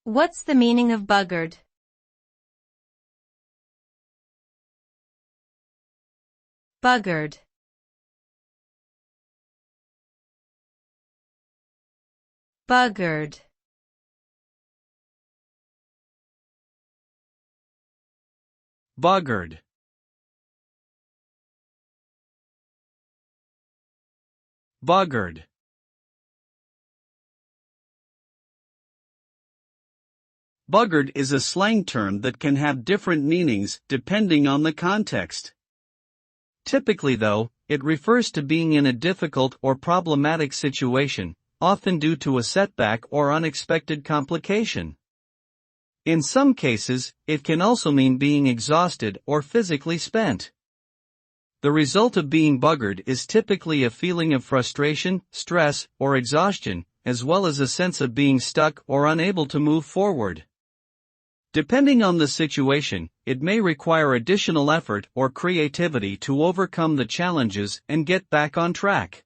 What's the meaning of buggered? Buggered. Buggered. Buggered. Buggered. Buggered is a slang term that can have different meanings depending on the context. Typically though, it refers to being in a difficult or problematic situation, often due to a setback or unexpected complication. In some cases, it can also mean being exhausted or physically spent. The result of being buggered is typically a feeling of frustration, stress, or exhaustion, as well as a sense of being stuck or unable to move forward. Depending on the situation, it may require additional effort or creativity to overcome the challenges and get back on track.